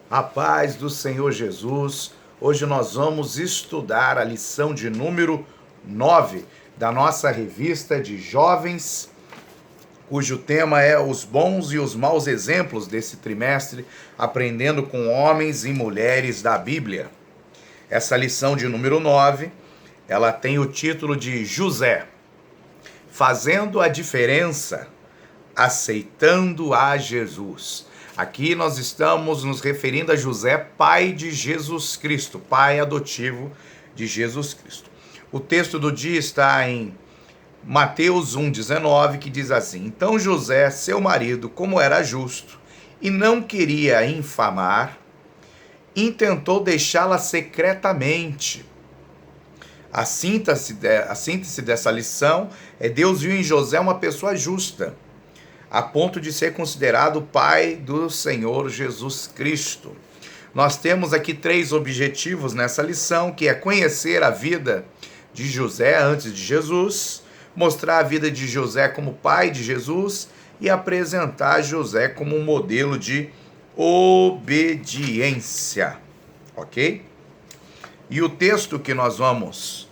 A paz do Senhor Jesus. Hoje nós vamos estudar a lição de número 9 da nossa revista de jovens, cujo tema é os bons e os maus exemplos desse trimestre, aprendendo com homens e mulheres da Bíblia. Essa lição de número 9, ela tem o título de José, fazendo a diferença, aceitando a Jesus. Aqui nós estamos nos referindo a José, pai de Jesus Cristo, pai adotivo de Jesus Cristo. O texto do dia está em Mateus 1,19, que diz assim: Então José, seu marido, como era justo e não queria infamar, intentou deixá-la secretamente. A síntese dessa lição é: Deus viu em José uma pessoa justa, a ponto de ser considerado o pai do Senhor Jesus Cristo. Nós temos aqui 3 objetivos nessa lição, que é conhecer a vida de José antes de Jesus, mostrar a vida de José como pai de Jesus e apresentar José como um modelo de obediência, ok? E o texto que nós vamos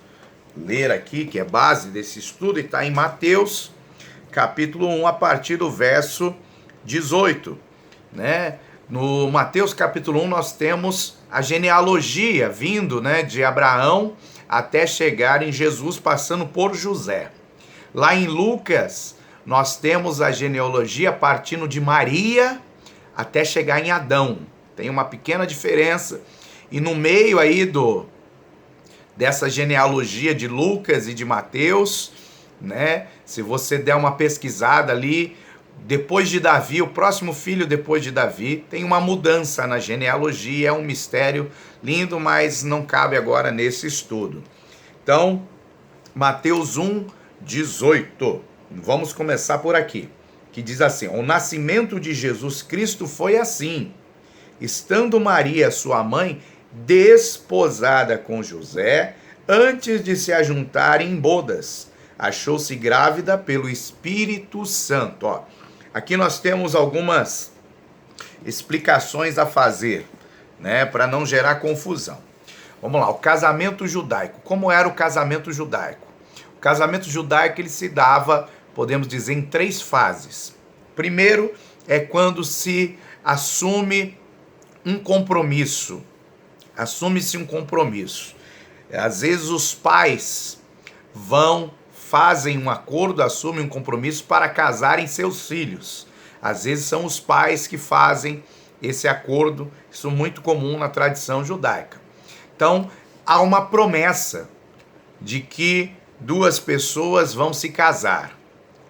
ler aqui, que é base desse estudo, está em Mateus capítulo 1, a partir do verso 18, né? No Mateus capítulo 1 nós temos a genealogia vindo, né, de Abraão até chegar em Jesus, passando por José. Lá em Lucas nós temos a genealogia partindo de Maria até chegar em Adão. Tem uma pequena diferença, e no meio aí dessa genealogia de Lucas e de Mateus, né? Se você der uma pesquisada ali, depois de Davi, o próximo filho depois de Davi, tem uma mudança na genealogia, é um mistério lindo, mas não cabe agora nesse estudo. Então, Mateus 1:18. Vamos começar por aqui, que diz assim: O nascimento de Jesus Cristo foi assim: estando Maria, sua mãe, desposada com José, antes de se ajuntarem em bodas, achou-se grávida pelo Espírito Santo. Ó, aqui nós temos algumas explicações a fazer, né, para não gerar confusão. Vamos lá, o casamento judaico. Como era o casamento judaico? O casamento judaico ele se dava, podemos dizer, em 3 fases. Primeiro é quando se assume um compromisso. Assume-se um compromisso. Às vezes os pais fazem um acordo, assumem um compromisso para casarem seus filhos. Às vezes são os pais que fazem esse acordo, isso é muito comum na tradição judaica. Então, há uma promessa de que 2 pessoas vão se casar,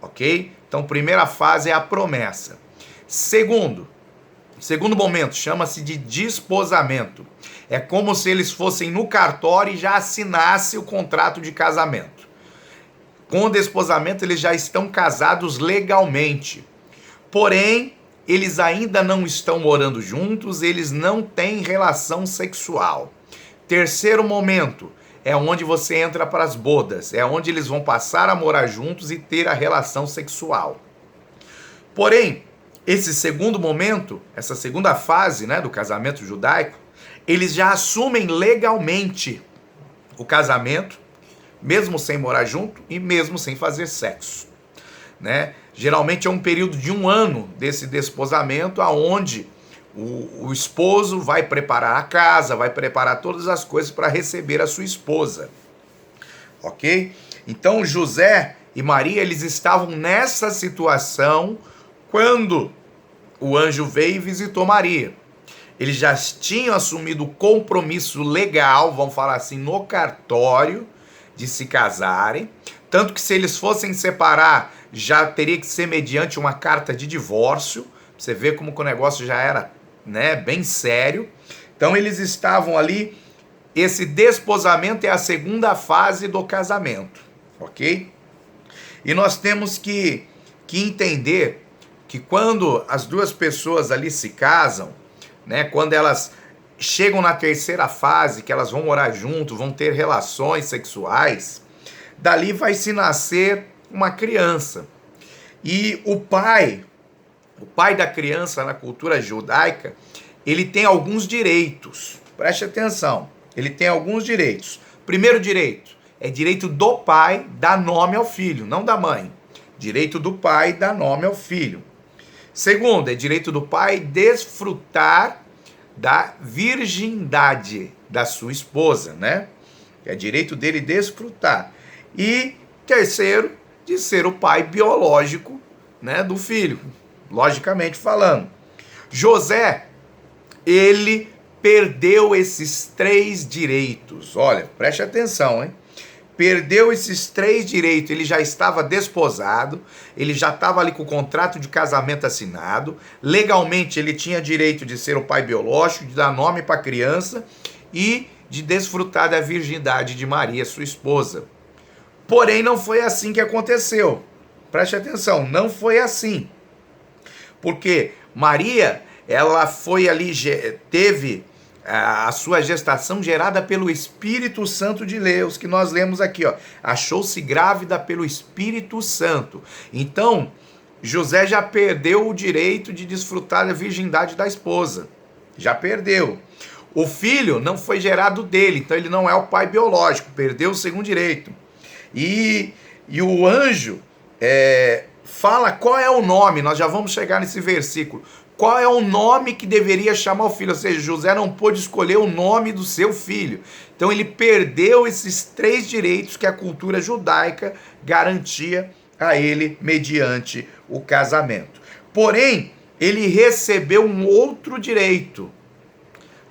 ok? Então, primeira fase é a promessa. Segundo momento chama-se de desposamento. É como se eles fossem no cartório e já assinassem o contrato de casamento. Com o desposamento, eles já estão casados legalmente. Porém, eles ainda não estão morando juntos, eles não têm relação sexual. Terceiro momento é onde você entra para as bodas. É onde eles vão passar a morar juntos e ter a relação sexual. Porém, esse segundo momento, essa segunda fase, né, do casamento judaico, eles já assumem legalmente o casamento, mesmo sem morar junto e mesmo sem fazer sexo, né? Geralmente é um período de 1 ano desse desposamento, aonde o esposo vai preparar a casa, vai preparar todas as coisas para receber a sua esposa, ok? Então José e Maria, eles estavam nessa situação quando o anjo veio e visitou Maria. Eles já tinham assumido o compromisso legal, vamos falar assim, no cartório, de se casarem, tanto que se eles fossem separar, já teria que ser mediante uma carta de divórcio. Você vê como que o negócio já era, né, bem sério. Então eles estavam ali, esse desposamento é a segunda fase do casamento, ok? E nós temos que entender que quando as 2 pessoas ali se casam, né, quando elas chegam na terceira fase, que elas vão morar junto, vão ter relações sexuais, dali vai se nascer uma criança. E o pai da criança na cultura judaica ele tem alguns direitos. Preste atenção, ele tem alguns direitos. Primeiro direito, é direito do pai dar nome ao filho, não da mãe. Direito do pai dar nome ao filho. Segundo, é direito do pai desfrutar da virgindade da sua esposa, né? É direito dele desfrutar. E terceiro, de ser o pai biológico, né, do filho, logicamente falando. José, ele perdeu esses 3 direitos. Olha, preste atenção, hein? Perdeu esses 3 direitos, ele já estava desposado, ele já estava ali com o contrato de casamento assinado, legalmente ele tinha direito de ser o pai biológico, de dar nome para a criança e de desfrutar da virgindade de Maria, sua esposa. Porém, não foi assim que aconteceu. Preste atenção, não foi assim. Porque Maria, ela foi ali, teve a sua gestação gerada pelo Espírito Santo de Deus, que nós lemos aqui, ó. Achou-se grávida pelo Espírito Santo. Então, José já perdeu o direito de desfrutar da virgindade da esposa. Já perdeu. O filho não foi gerado dele, então ele não é o pai biológico, perdeu o segundo direito. E o anjo fala qual é o nome, nós já vamos chegar nesse versículo. Qual é o nome que deveria chamar o filho? Ou seja, José não pôde escolher o nome do seu filho. Então ele perdeu esses 3 direitos que a cultura judaica garantia a ele mediante o casamento. Porém, ele recebeu um outro direito.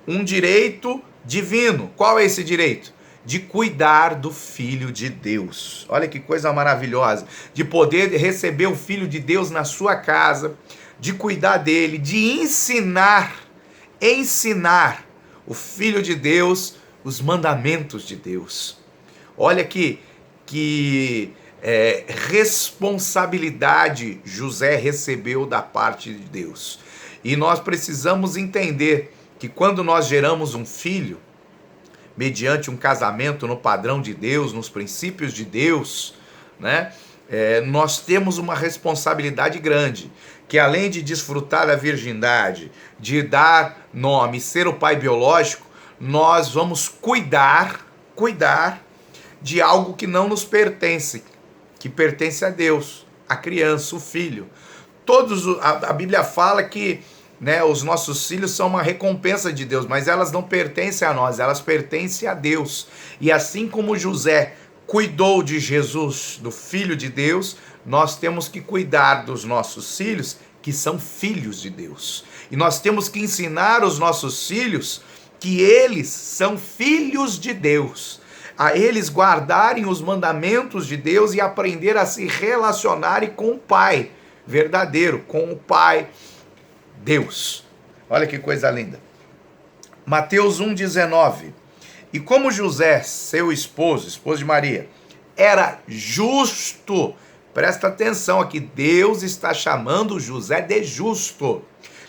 Um direito divino. Qual é esse direito? De cuidar do Filho de Deus. Olha que coisa maravilhosa. De poder receber o Filho de Deus na sua casa, de cuidar dele, de ensinar o Filho de Deus os mandamentos de Deus. Olha que responsabilidade José recebeu da parte de Deus. E nós precisamos entender que quando nós geramos um filho, mediante um casamento no padrão de Deus, nos princípios de Deus, né? Nós temos uma responsabilidade grande, que além de desfrutar da virgindade, de dar nome, ser o pai biológico, nós vamos cuidar de algo que não nos pertence, que pertence a Deus, a criança, o filho. A Bíblia fala que, né, os nossos filhos são uma recompensa de Deus, mas elas não pertencem a nós, elas pertencem a Deus. E assim como José cuidou de Jesus, do Filho de Deus, nós temos que cuidar dos nossos filhos, que são filhos de Deus. E nós temos que ensinar os nossos filhos que eles são filhos de Deus, a eles guardarem os mandamentos de Deus e aprender a se relacionarem com o Pai verdadeiro, com o Pai Deus. Olha que coisa linda. Mateus 1,19. E como José, seu esposo de Maria, era justo, presta atenção aqui, Deus está chamando José de justo.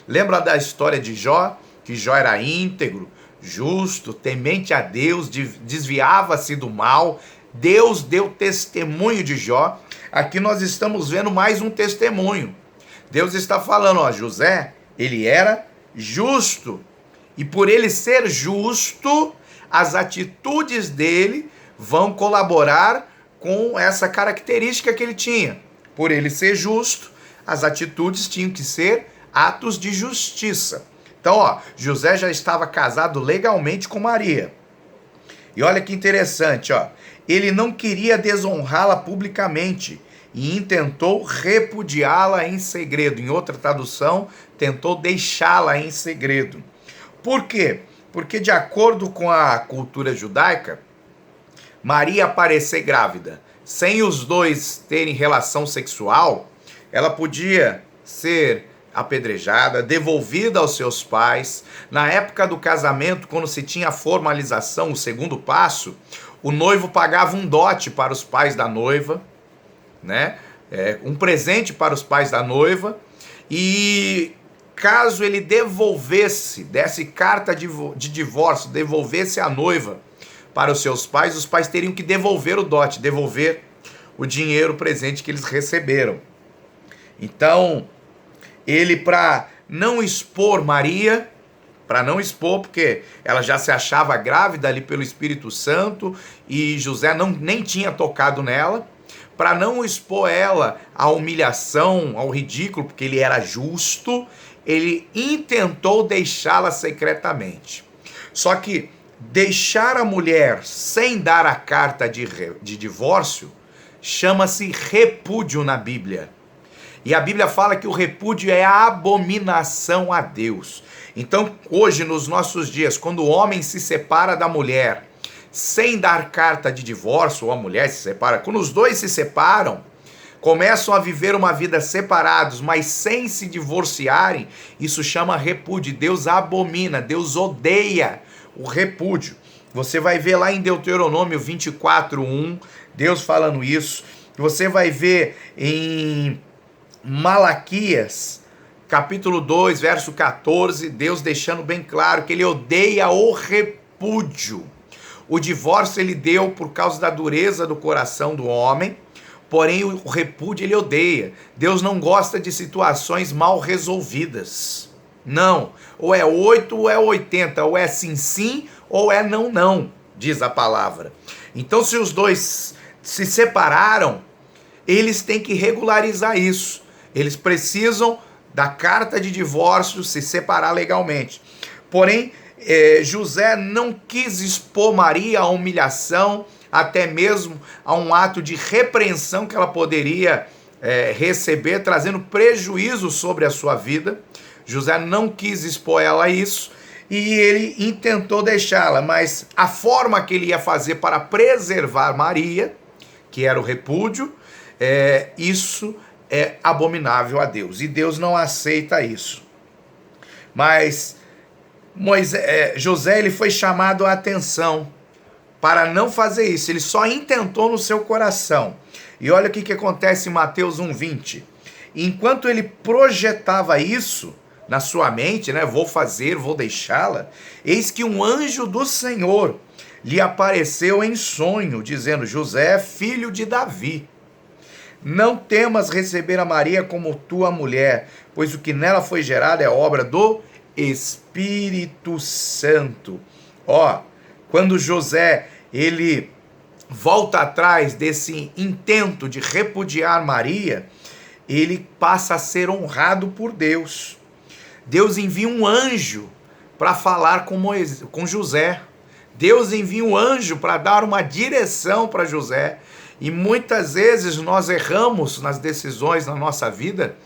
Lembra da história de Jó? Que Jó era íntegro, justo, temente a Deus, desviava-se do mal. Deus deu testemunho de Jó. Aqui nós estamos vendo mais um testemunho. Deus está falando, ó, José, ele era justo. E por ele ser justo, as atitudes dele vão colaborar com essa característica que ele tinha. Por ele ser justo, as atitudes tinham que ser atos de justiça. Então, ó, José já estava casado legalmente com Maria. E olha que interessante, ó. Ele não queria desonrá-la publicamente e intentou repudiá-la em segredo. Em outra tradução, tentou deixá-la em segredo. Por quê? Porque de acordo com a cultura judaica, Maria aparecer grávida, sem os dois terem relação sexual, ela podia ser apedrejada, devolvida aos seus pais. Na época do casamento, quando se tinha a formalização, o segundo passo, o noivo pagava um dote para os pais da noiva, né? Um presente para os pais da noiva, e caso ele desse carta de divórcio, devolvesse a noiva para os seus pais, os pais teriam que devolver o dote, devolver o dinheiro, o presente que eles receberam. Então, ele, para não expor Maria, para não expor, porque ela já se achava grávida ali pelo Espírito Santo e José nem tinha tocado nela, para não expor ela à humilhação, ao ridículo, porque ele era justo, ele intentou deixá-la secretamente. Só que deixar a mulher sem dar a carta de divórcio chama-se repúdio na Bíblia. E a Bíblia fala que o repúdio é a abominação a Deus. Então, hoje, nos nossos dias, quando o homem se separa da mulher sem dar carta de divórcio, ou a mulher se separa, quando os dois se separam, começam a viver uma vida separados, mas sem se divorciarem, isso chama repúdio. Deus abomina, Deus odeia o repúdio. Você vai ver lá em Deuteronômio 24:1, Deus falando isso. Você vai ver em Malaquias, capítulo 2, verso 14, Deus deixando bem claro que ele odeia o repúdio. O divórcio ele deu por causa da dureza do coração do homem, porém o repúdio ele odeia. Deus não gosta de situações mal resolvidas. Não, ou é 8 ou é 80, ou é sim sim ou é não não, diz a palavra. Então se os dois se separaram, eles têm que regularizar isso. Eles precisam da carta de divórcio, se separar legalmente. Porém, José não quis expor Maria à humilhação, até mesmo a um ato de repreensão que ela poderia receber, trazendo prejuízo sobre a sua vida. José não quis expor ela a isso e ele intentou deixá-la, mas a forma que ele ia fazer para preservar Maria, que era o repúdio, isso é abominável a Deus, e Deus não aceita isso. Mas José ele foi chamado a atenção para não fazer isso, ele só intentou no seu coração. E olha o que acontece em Mateus 1:20. Enquanto ele projetava isso na sua mente, vou fazer, vou deixá-la, eis que um anjo do Senhor lhe apareceu em sonho, dizendo: José, filho de Davi, não temas receber a Maria como tua mulher, pois o que nela foi gerado é obra do Espírito Santo. Quando José ele volta atrás desse intento de repudiar Maria, ele passa a ser honrado por Deus. Deus envia um anjo para falar com José. Deus envia um anjo para dar uma direção para José. E muitas vezes nós erramos nas decisões na nossa vida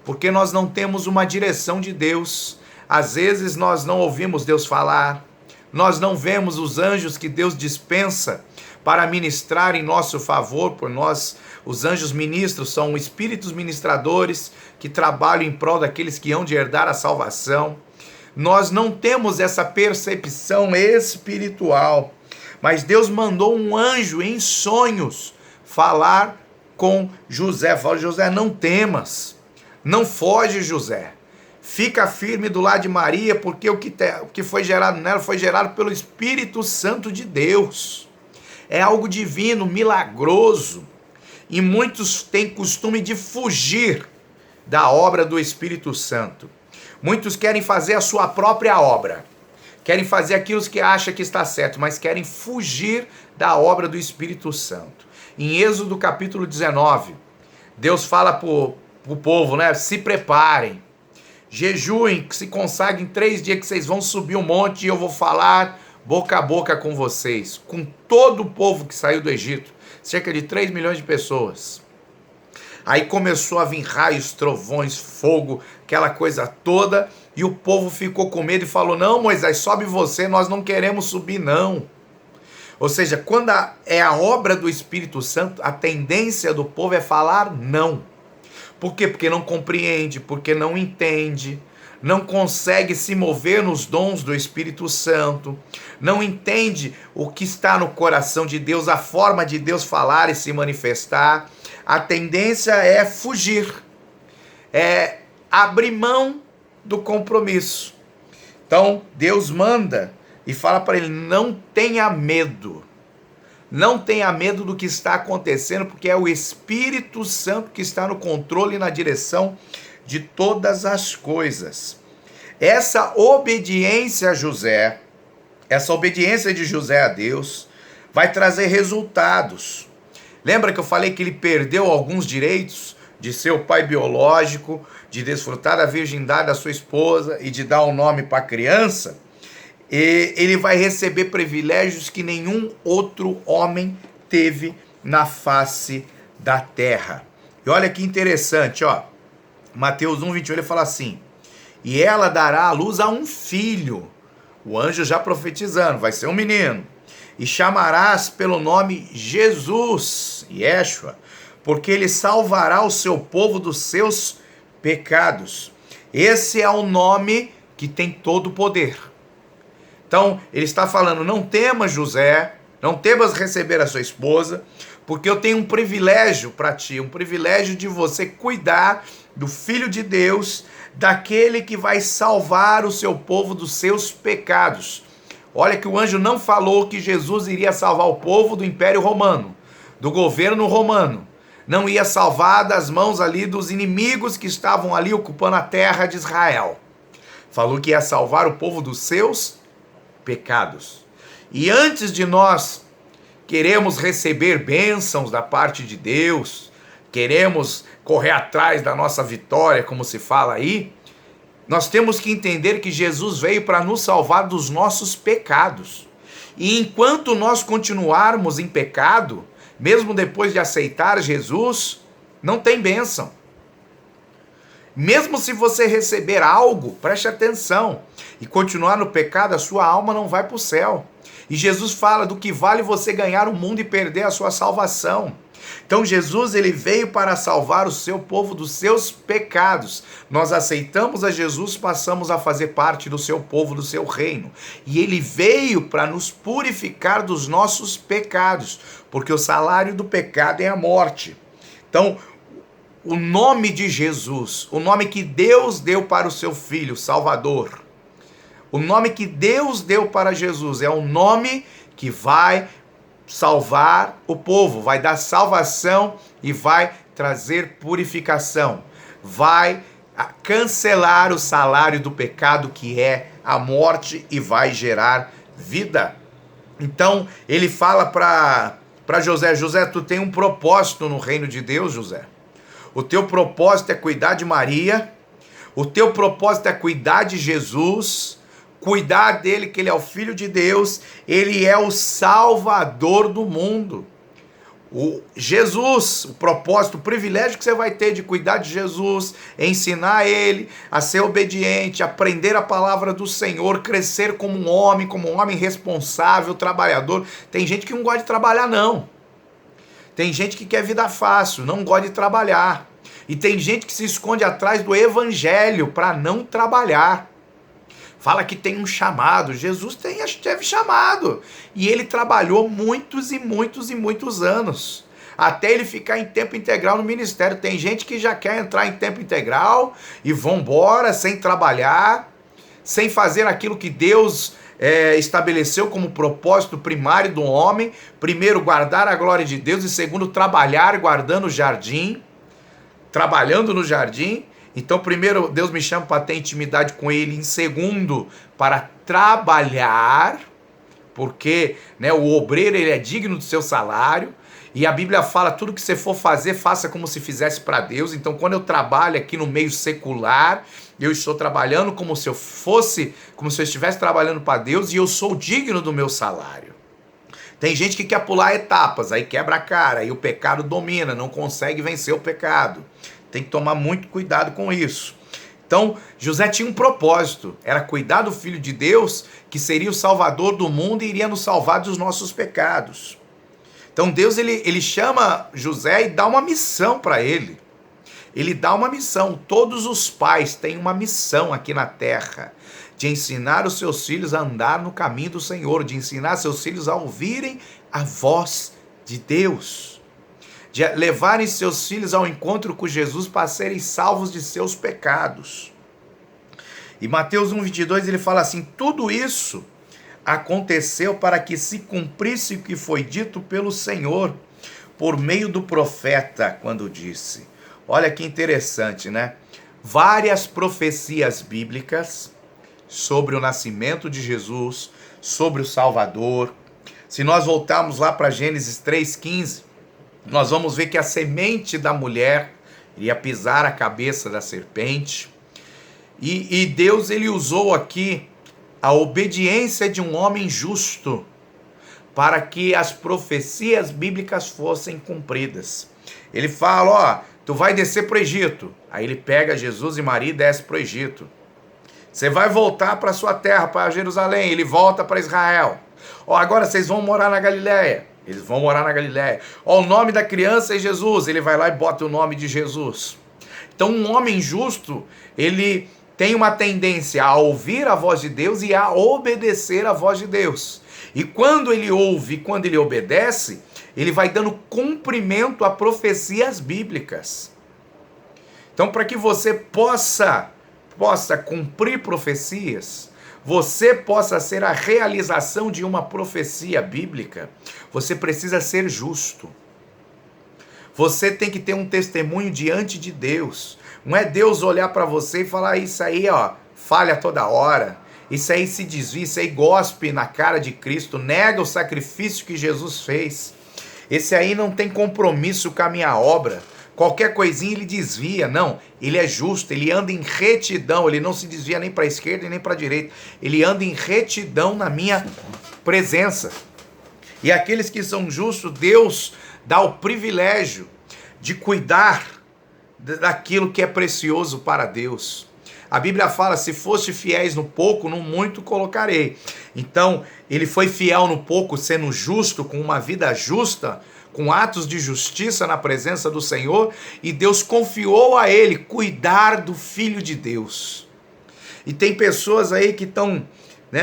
porque nós não temos uma direção de Deus. Às vezes nós não ouvimos Deus falar, nós não vemos os anjos que Deus dispensa para ministrar em nosso favor por nós. Os anjos ministros são espíritos ministradores que trabalham em prol daqueles que hão de herdar a salvação. Nós não temos essa percepção espiritual, mas Deus mandou um anjo em sonhos falar com José. Fala: José, não temas, não foge, José. Fica firme do lado de Maria, porque o que foi gerado nela foi gerado pelo Espírito Santo de Deus. É algo divino, milagroso. E muitos têm costume de fugir da obra do Espírito Santo. Muitos querem fazer a sua própria obra. Querem fazer aquilo que acham que está certo, mas querem fugir da obra do Espírito Santo. Em Êxodo capítulo 19, Deus fala para o povo, se preparem, jejuem, se consagrem 3 dias que vocês vão subir um monte e eu vou falar boca a boca com vocês, com todo o povo que saiu do Egito, cerca de 3 milhões de pessoas. Aí começou a vir raios, trovões, fogo, aquela coisa toda, e o povo ficou com medo e falou: não, Moisés, sobe você, nós não queremos subir não. Ou seja, quando é a obra do Espírito Santo, a tendência do povo é falar não. Por quê? Porque não compreende, porque não entende, não consegue se mover nos dons do Espírito Santo, não entende o que está no coração de Deus, a forma de Deus falar e se manifestar. A tendência é fugir, é abrir mão do compromisso. Então, Deus manda e fala para ele: não tenha medo. Não tenha medo do que está acontecendo, porque é o Espírito Santo que está no controle e na direção de todas as coisas. essa obediência a José, essa obediência de José a Deus, vai trazer resultados. Lembra que eu falei que ele perdeu alguns direitos de ser o pai biológico, de desfrutar da virgindade da sua esposa e de dar o nome para a criança? E ele vai receber privilégios que nenhum outro homem teve na face da terra. E olha que interessante, ó. Mateus 1:21, ele fala assim: e ela dará à luz a um filho. O anjo já profetizando, vai ser um menino. E chamarás pelo nome Jesus, Yeshua, porque ele salvará o seu povo dos seus pecados. Esse é o nome que tem todo o poder. Então, ele está falando: não temas, José, não temas receber a sua esposa, porque eu tenho um privilégio para ti, um privilégio de você cuidar do Filho de Deus, daquele que vai salvar o seu povo dos seus pecados. Olha que o anjo não falou que Jesus iria salvar o povo do Império Romano, do governo romano. Não ia salvar das mãos ali dos inimigos que estavam ali ocupando a terra de Israel. Falou que ia salvar o povo dos seus pecados. E antes de nós queremos receber bênçãos da parte de Deus, queremos correr atrás da nossa vitória, como se fala aí, nós temos que entender que Jesus veio para nos salvar dos nossos pecados. E enquanto nós continuarmos em pecado, mesmo depois de aceitar Jesus, não tem bênção. Mesmo se você receber algo, preste atenção, e continuar no pecado, a sua alma não vai para o céu. E Jesus fala do que vale você ganhar o mundo e perder a sua salvação. Então Jesus, ele veio para salvar o seu povo dos seus pecados. Nós aceitamos a Jesus, passamos a fazer parte do seu povo, do seu reino. E ele veio para nos purificar dos nossos pecados, porque o salário do pecado é a morte. Então, o nome de Jesus, o nome que Deus deu para o seu Filho, Salvador, o nome que Deus deu para Jesus é um nome que vai salvar o povo, vai dar salvação e vai trazer purificação, vai cancelar o salário do pecado, que é a morte, e vai gerar vida. Então ele fala para José: José, tu tem um propósito no reino de Deus, José. O teu propósito é cuidar de Maria, o teu propósito é cuidar de Jesus, cuidar dele, que ele é o Filho de Deus, ele é o Salvador do mundo. O Jesus, o propósito, o privilégio que você vai ter de cuidar de Jesus, ensinar ele a ser obediente, aprender a palavra do Senhor, crescer como um homem responsável, trabalhador. Tem gente que não gosta de trabalhar, não. Tem gente que quer vida fácil, não gosta de trabalhar. E tem gente que se esconde atrás do evangelho para não trabalhar. Fala que tem um chamado. Jesus teve chamado. E ele trabalhou muitos anos. Até ele ficar em tempo integral no ministério. Tem gente que já quer entrar em tempo integral e vambora sem trabalhar, sem fazer aquilo que Deus estabeleceu como propósito primário do homem. Primeiro, guardar a glória de Deus. E segundo, trabalhar guardando o jardim. Trabalhando no jardim. Então, primeiro, Deus me chama para ter intimidade com ele. Em segundo, para trabalhar, porque o obreiro, ele é digno do seu salário. E a Bíblia fala: tudo que você for fazer, faça como se fizesse para Deus. Então, quando eu trabalho aqui no meio secular, eu estou trabalhando como se eu estivesse trabalhando para Deus, e eu sou digno do meu salário. Tem gente que quer pular etapas, aí quebra a cara, aí o pecado domina, não consegue vencer o pecado. Tem que tomar muito cuidado com isso. Então, José tinha um propósito, era cuidar do Filho de Deus, que seria o Salvador do mundo e iria nos salvar dos nossos pecados. Então Deus, ele chama José e dá uma missão para ele. Ele dá uma missão. Todos os pais têm uma missão aqui na terra, de ensinar os seus filhos a andar no caminho do Senhor, de ensinar seus filhos a ouvirem a voz de Deus, de levarem seus filhos ao encontro com Jesus para serem salvos de seus pecados. E Mateus 1:22 ele fala assim: tudo isso aconteceu para que se cumprisse o que foi dito pelo Senhor por meio do profeta, quando disse. Olha que interessante, né? Várias profecias bíblicas sobre o nascimento de Jesus, sobre o Salvador. Se nós voltarmos lá para Gênesis 3,15, nós vamos ver que a semente da mulher iria pisar a cabeça da serpente. E Deus, ele usou aqui a obediência de um homem justo para que as profecias bíblicas fossem cumpridas. Ele fala, ó, tu vai descer para o Egito. Aí ele pega Jesus e Maria e desce para o Egito. Você vai voltar para sua terra, para Jerusalém. Ele volta para Israel. Ó, agora vocês vão morar na Galileia. Eles vão morar na Galileia. Ó, o nome da criança é Jesus. Ele vai lá e bota o nome de Jesus. Então um homem justo, ele tem uma tendência a ouvir a voz de Deus e a obedecer a voz de Deus. E quando ele ouve, quando ele obedece, ele vai dando cumprimento a profecias bíblicas. Então, para que você possa cumprir profecias, você possa ser a realização de uma profecia bíblica, você precisa ser justo. Você tem que ter um testemunho diante de Deus. Não é Deus olhar para você e falar, isso aí, ó, falha toda hora. Isso aí se desvia, isso aí gospe na cara de Cristo, nega o sacrifício que Jesus fez. Esse aí não tem compromisso com a minha obra. Qualquer coisinha ele desvia. Não, ele é justo, ele anda em retidão, ele não se desvia nem para a esquerda nem para a direita. Ele anda em retidão na minha presença. E aqueles que são justos, Deus dá o privilégio de cuidar daquilo que é precioso para Deus. A Bíblia fala, se foste fiéis no pouco, no muito colocarei. Então, ele foi fiel no pouco, sendo justo, com uma vida justa, com atos de justiça na presença do Senhor, e Deus confiou a ele cuidar do Filho de Deus. E tem pessoas aí que estão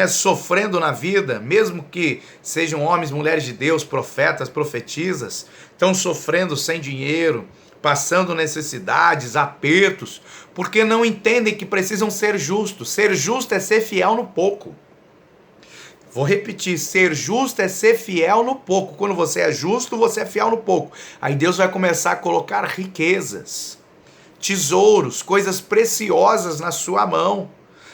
sofrendo na vida, mesmo que sejam homens, mulheres de Deus, profetas, profetisas, estão sofrendo sem dinheiro, passando necessidades, apertos, porque não entendem que precisam ser justos. Ser justo é ser fiel no pouco. Vou repetir, ser justo é ser fiel no pouco. Quando você é justo, você é fiel no pouco. Aí Deus vai começar a colocar riquezas, tesouros, coisas preciosas na sua mão.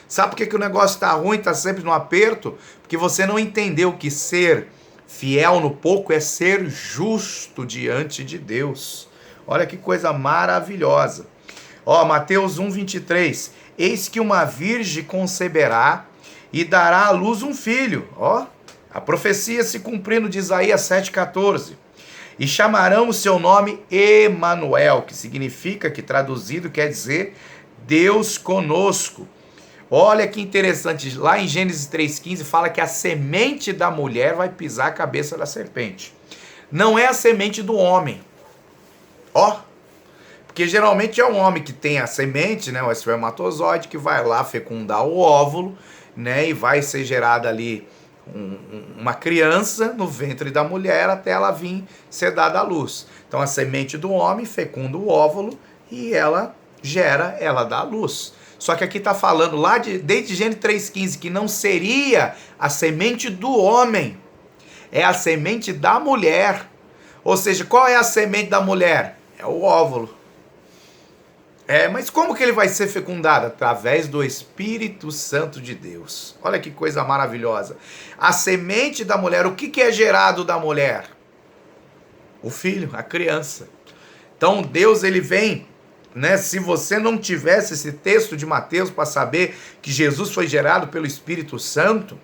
Sabe por que o negócio está ruim, está sempre no aperto? Porque você não entendeu que ser fiel no pouco é ser justo diante de Deus. Olha que coisa maravilhosa. Ó, Mateus 1:23. Eis que uma virgem conceberá e dará à luz um filho. Ó, a profecia se cumprindo de Isaías 7,14. E chamarão o seu nome Emanuel, que significa, que traduzido quer dizer Deus conosco. Olha que interessante, lá em Gênesis 3,15 fala que a semente da mulher vai pisar a cabeça da serpente. Não é a semente do homem. Ó, porque geralmente é um homem que tem a semente, o espermatozoide, que vai lá fecundar o óvulo, e vai ser gerada ali uma criança no ventre da mulher até ela vir ser dada à luz. Então a semente do homem fecunda o óvulo e ela dá à luz. Só que aqui está falando desde Gênesis 3,15 que não seria a semente do homem, é a semente da mulher. Ou seja, qual é a semente da mulher? É o óvulo. Mas como que ele vai ser fecundado? Através do Espírito Santo de Deus. Olha que coisa maravilhosa. A semente da mulher, o que é gerado da mulher? O filho, a criança. Então Deus, ele vem, se você não tivesse esse texto de Mateus para saber que Jesus foi gerado pelo Espírito Santo,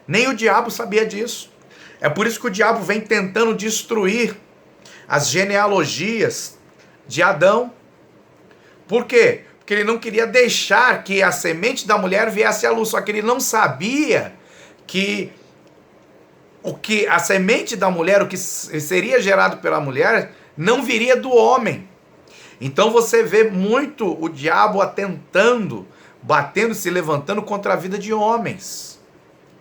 nem o diabo sabia disso. É por isso que o diabo vem tentando destruir as genealogias de Adão. Por quê? Porque ele não queria deixar que a semente da mulher viesse à luz, só que ele não sabia que a semente da mulher, o que seria gerado pela mulher, não viria do homem. Então você vê muito o diabo atentando, batendo, se levantando contra a vida de homens.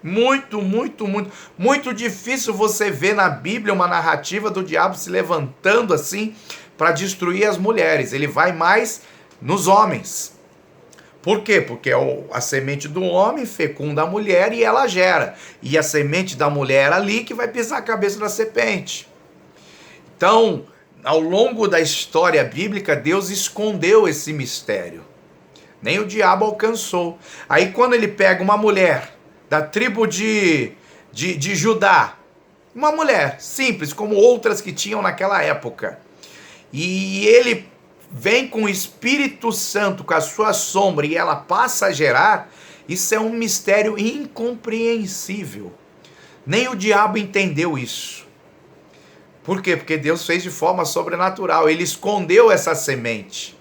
Muito difícil você ver na Bíblia uma narrativa do diabo se levantando assim para destruir as mulheres. Ele vai mais nos homens. Por quê? Porque a semente do homem fecunda a mulher e ela gera. E a semente da mulher ali que vai pisar a cabeça da serpente. Então, ao longo da história bíblica, Deus escondeu esse mistério. nem o diabo alcançou. Aí quando ele pega uma mulher da tribo de Judá, uma mulher simples, como outras que tinham naquela época, e ele vem com o Espírito Santo, com a sua sombra, e ela passa a gerar, isso é um mistério incompreensível. Nem o diabo entendeu isso. Por quê? Porque Deus fez de forma sobrenatural. Ele escondeu essa semente.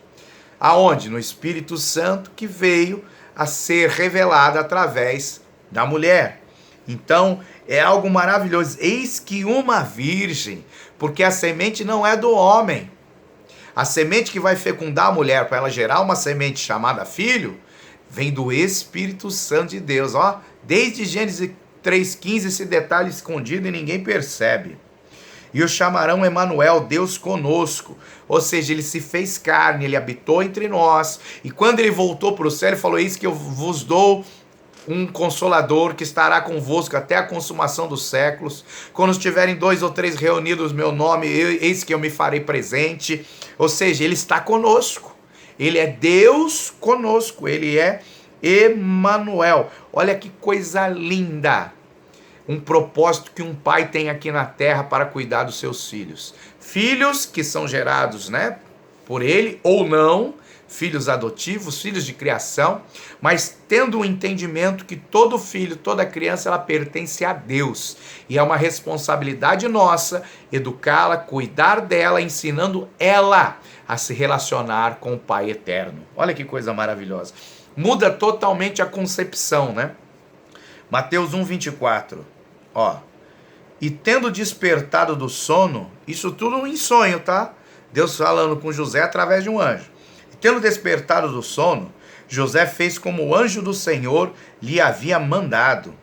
Aonde? No Espírito Santo, que veio a ser revelado através da mulher. Então, é algo maravilhoso. Eis que uma virgem, porque a semente não é do homem. A semente que vai fecundar a mulher para ela gerar uma semente chamada filho, vem do Espírito Santo de Deus. Ó, desde Gênesis 3,15 esse detalhe escondido e ninguém percebe. E o chamarão Emanuel, Deus conosco. Ou seja, ele se fez carne, ele habitou entre nós. E quando ele voltou para o céu, ele falou: eis que eu vos dou um consolador que estará convosco até a consumação dos séculos. Quando estiverem 2 ou 3 reunidos no meu nome, eis que eu me farei presente. Ou seja, ele está conosco. Ele é Deus conosco. Ele é Emanuel. Olha que coisa linda. Um propósito que um pai tem aqui na terra para cuidar dos seus filhos. Filhos que são gerados, né, por ele ou não, filhos adotivos, filhos de criação, mas tendo o entendimento que todo filho, toda criança, ela pertence a Deus. E é uma responsabilidade nossa educá-la, cuidar dela, ensinando ela a se relacionar com o Pai eterno. Olha que coisa maravilhosa. Muda totalmente a concepção, né? Mateus 1:24. Ó, e tendo despertado do sono, isso tudo em sonho, tá? Deus falando com José através de um anjo. E tendo despertado do sono, José fez como o anjo do Senhor lhe havia mandado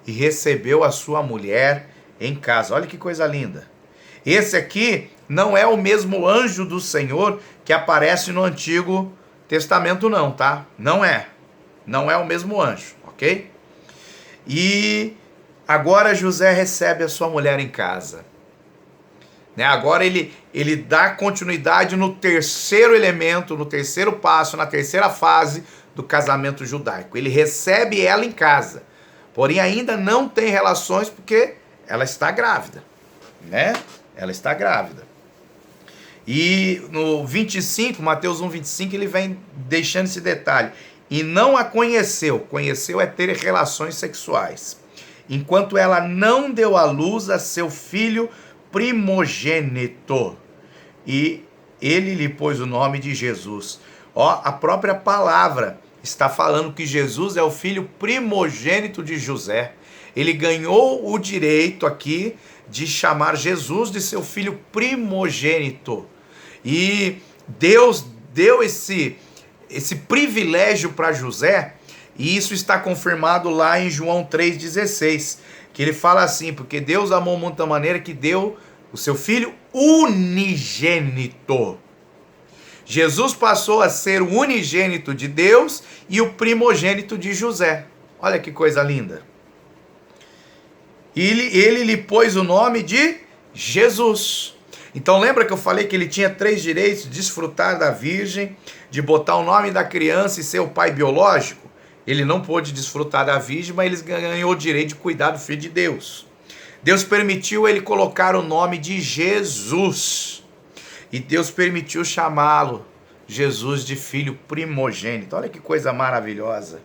e recebeu a sua mulher em casa. Olha que coisa linda. Esse aqui não é o mesmo anjo do Senhor que aparece no Antigo Testamento não, tá? Não é. Não é o mesmo anjo, ok? E agora José recebe a sua mulher em casa. Né? Agora ele dá continuidade no terceiro elemento, no terceiro passo, na terceira fase do casamento judaico. Ele recebe ela em casa. Porém, ainda não tem relações porque ela está grávida. Né? Ela está grávida. E no 25, Mateus 1:25, ele vem deixando esse detalhe. E não a conheceu. Conheceu é ter relações sexuais. Enquanto ela não deu à luz a seu filho primogênito. E ele lhe pôs o nome de Jesus. Ó, a própria palavra está falando que Jesus é o filho primogênito de José. Ele ganhou o direito aqui de chamar Jesus de seu filho primogênito. E Deus deu esse privilégio para José, e isso está confirmado lá em João 3,16, que ele fala assim: porque Deus amou de muita maneira que deu o seu filho unigênito. Jesus passou a ser o unigênito de Deus e o primogênito de José. Olha que coisa linda. Ele lhe pôs o nome de Jesus. Então lembra que eu falei que ele tinha 3 direitos: desfrutar da virgem, de botar o nome da criança e ser o pai biológico? Ele não pôde desfrutar da virgem, mas ele ganhou o direito de cuidar do filho de Deus. Deus permitiu ele colocar o nome de Jesus. E Deus permitiu chamá-lo, Jesus, de filho primogênito. Olha que coisa maravilhosa.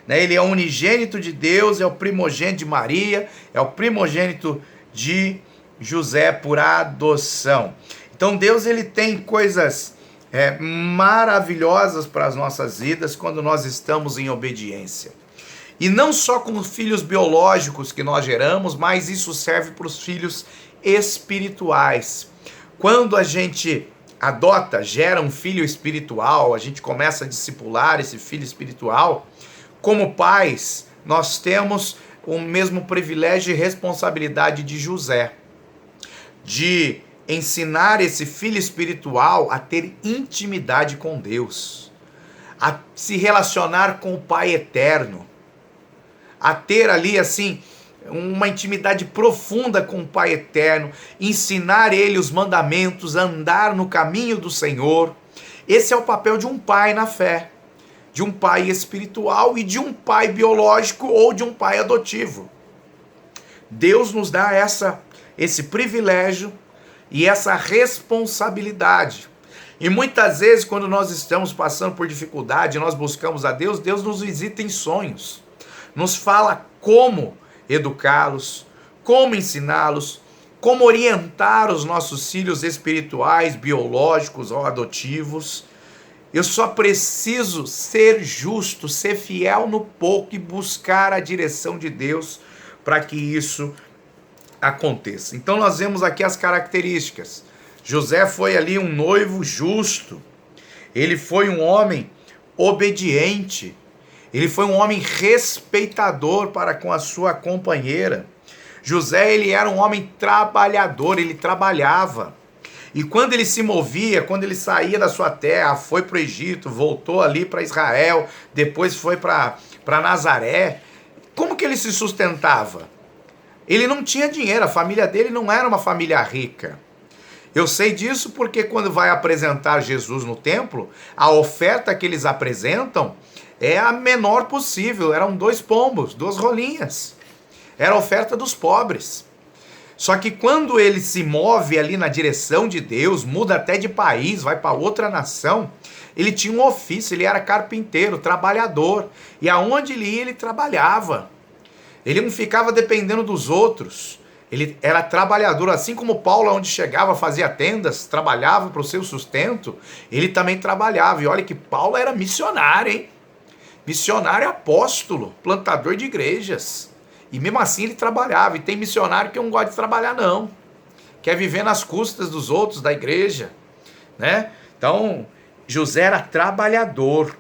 Ele é o unigênito de Deus, é o primogênito de Maria, é o primogênito de José por adoção. Então Deus, ele tem coisas maravilhosas para as nossas vidas quando nós estamos em obediência. E não só com os filhos biológicos que nós geramos, mas isso serve para os filhos espirituais. Quando a gente adota, gera um filho espiritual, a gente começa a discipular esse filho espiritual, como pais, nós temos o mesmo privilégio e responsabilidade de José, de ensinar esse filho espiritual a ter intimidade com Deus, a se relacionar com o Pai eterno, a ter ali assim uma intimidade profunda com o Pai eterno, ensinar ele os mandamentos, andar no caminho do Senhor. Esse é o papel de um pai na fé, de um pai espiritual e de um pai biológico ou de um pai adotivo. Deus nos dá esse privilégio e essa responsabilidade. E muitas vezes, quando nós estamos passando por dificuldade, nós buscamos a Deus, Deus nos visita em sonhos, nos fala como educá-los, como ensiná-los, como orientar os nossos filhos espirituais, biológicos ou adotivos. Eu só preciso ser justo, ser fiel no pouco e buscar a direção de Deus para que isso aconteça. Então nós vemos aqui as características. José foi ali um noivo justo, ele foi um homem obediente, ele foi um homem respeitador para com a sua companheira. José, ele era um homem trabalhador, ele trabalhava. E quando ele se movia, quando ele saía da sua terra, foi para o Egito, voltou ali para Israel, depois foi para Nazaré, como que ele se sustentava? Ele não tinha dinheiro, a família dele não era uma família rica. Eu sei disso porque quando vai apresentar Jesus no templo, a oferta que eles apresentam é a menor possível, eram 2 pombos, 2 rolinhas. Era a oferta dos pobres. Só que quando ele se move ali na direção de Deus, muda até de país, vai para outra nação, ele tinha um ofício, ele era carpinteiro, trabalhador. E aonde ele ia, ele trabalhava. Ele não ficava dependendo dos outros. Ele era trabalhador, assim como Paulo, onde chegava, fazia tendas, trabalhava para o seu sustento, ele também trabalhava. E olha que Paulo era missionário, hein? Missionário apóstolo, plantador de igrejas. E mesmo assim ele trabalhava. E tem missionário que não gosta de trabalhar, não. Quer viver nas custas dos outros, da igreja, né? Então, José era trabalhador.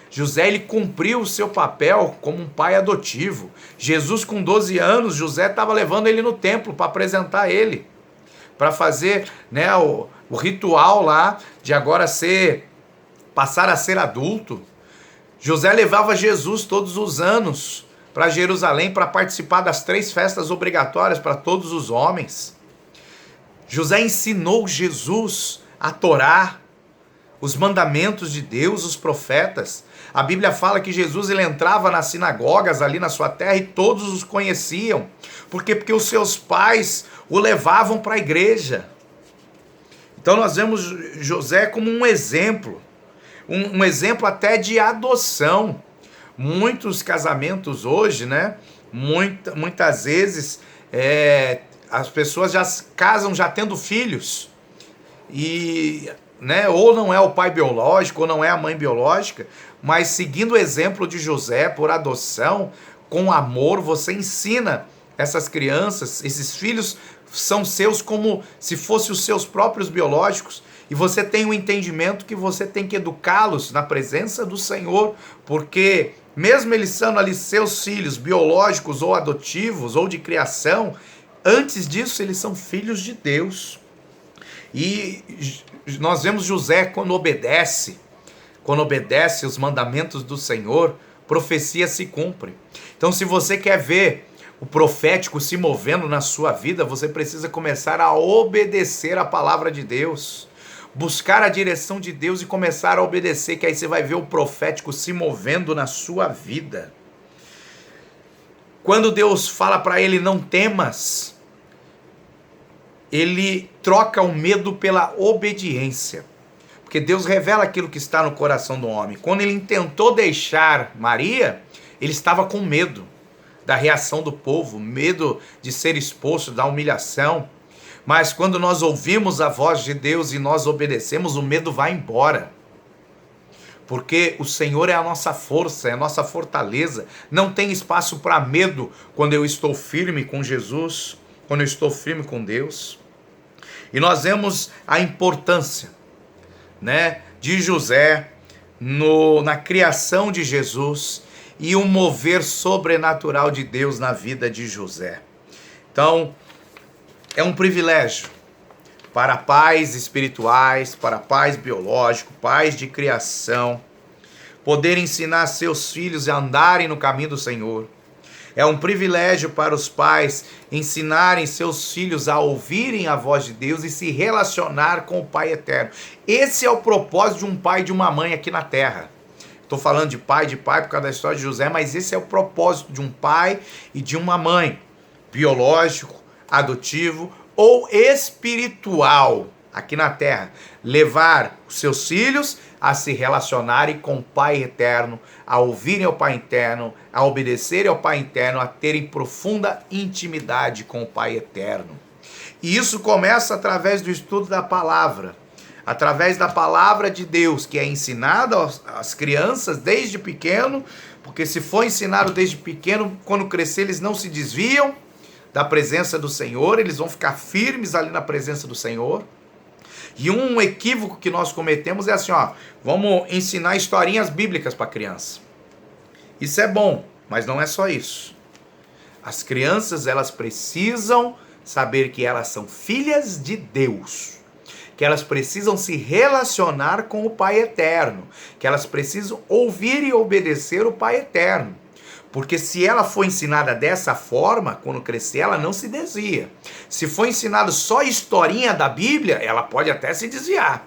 José, ele cumpriu o seu papel como um pai adotivo. Jesus, com 12 anos, José estava levando ele no templo para apresentar ele, para fazer, né, o ritual lá de agora passar a ser adulto. José levava Jesus todos os anos para Jerusalém para participar das 3 festas obrigatórias para todos os homens. José ensinou Jesus a Torá, os mandamentos de Deus, os profetas. A Bíblia fala que Jesus, ele entrava nas sinagogas ali na sua terra e todos os conheciam. Por quê? Porque os seus pais o levavam para a igreja. Então nós vemos José como um exemplo. Um exemplo até de adoção. Muitos casamentos hoje, né? Muitas vezes as pessoas já casam já tendo filhos. E, né, ou não é o pai biológico, ou não é a mãe biológica, mas seguindo o exemplo de José, por adoção, com amor, você ensina essas crianças, esses filhos são seus como se fossem os seus próprios biológicos, e você tem o entendimento que você tem que educá-los na presença do Senhor, porque mesmo eles sendo ali seus filhos biológicos ou adotivos ou de criação, antes disso eles são filhos de Deus. E nós vemos José quando obedece os mandamentos do Senhor, profecia se cumpre. Então, se você quer ver o profético se movendo na sua vida, você precisa começar a obedecer a palavra de Deus, buscar a direção de Deus e começar a obedecer, que aí você vai ver o profético se movendo na sua vida. Quando Deus fala para ele, não temas, ele troca o medo pela obediência. Porque Deus revela aquilo que está no coração do homem. Quando ele intentou deixar Maria, ele estava com medo da reação do povo, medo de ser exposto, da humilhação. Mas quando nós ouvimos a voz de Deus e nós obedecemos, o medo vai embora. Porque o Senhor é a nossa força, é a nossa fortaleza. Não tem espaço para medo quando eu estou firme com Jesus, quando eu estou firme com Deus. E nós vemos a importância, né, de José na criação de Jesus e o mover sobrenatural de Deus na vida de José. Então, é um privilégio para pais espirituais, para pais biológicos, pais de criação, poder ensinar seus filhos a andarem no caminho do Senhor. É um privilégio para os pais ensinarem seus filhos a ouvirem a voz de Deus e se relacionar com o Pai Eterno. Esse é o propósito de um pai e de uma mãe aqui na terra. Estou falando de pai por causa da história de José, mas esse é o propósito de um pai e de uma mãe, biológico, adotivo ou espiritual, aqui na terra. Levar os seus filhos a se relacionarem com o Pai eterno, a ouvirem ao Pai eterno, a obedecerem ao Pai eterno, a terem profunda intimidade com o Pai eterno. E isso começa através do estudo da palavra, através da palavra de Deus, que é ensinada às crianças desde pequeno, porque se for ensinado desde pequeno, quando crescer eles não se desviam da presença do Senhor, eles vão ficar firmes ali na presença do Senhor. E um equívoco que nós cometemos é assim, vamos ensinar historinhas bíblicas para a criança. Isso é bom, mas não é só isso. As crianças, elas precisam saber que elas são filhas de Deus, que elas precisam se relacionar com o Pai eterno, que elas precisam ouvir e obedecer o Pai eterno. Porque se ela for ensinada dessa forma, quando crescer, ela não se desvia. Se for ensinado só historinha da Bíblia, ela pode até se desviar.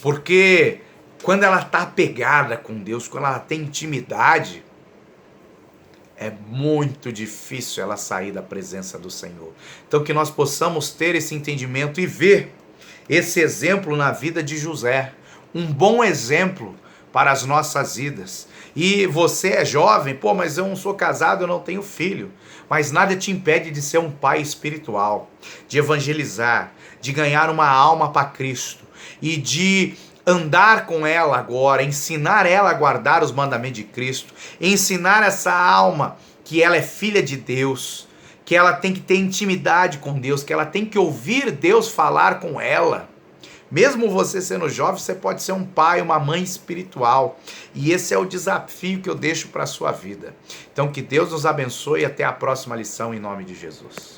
Porque quando ela está apegada com Deus, quando ela tem intimidade, é muito difícil ela sair da presença do Senhor. Então que nós possamos ter esse entendimento e ver esse exemplo na vida de José. Um bom exemplo para as nossas vidas. E você é jovem, mas eu não sou casado, eu não tenho filho. Mas nada te impede de ser um pai espiritual, de evangelizar, de ganhar uma alma para Cristo e de andar com ela agora, ensinar ela a guardar os mandamentos de Cristo, ensinar essa alma que ela é filha de Deus, que ela tem que ter intimidade com Deus, que ela tem que ouvir Deus falar com ela. Mesmo você sendo jovem, você pode ser um pai, uma mãe espiritual. E esse é o desafio que eu deixo para a sua vida. Então que Deus nos abençoe e até a próxima lição em nome de Jesus.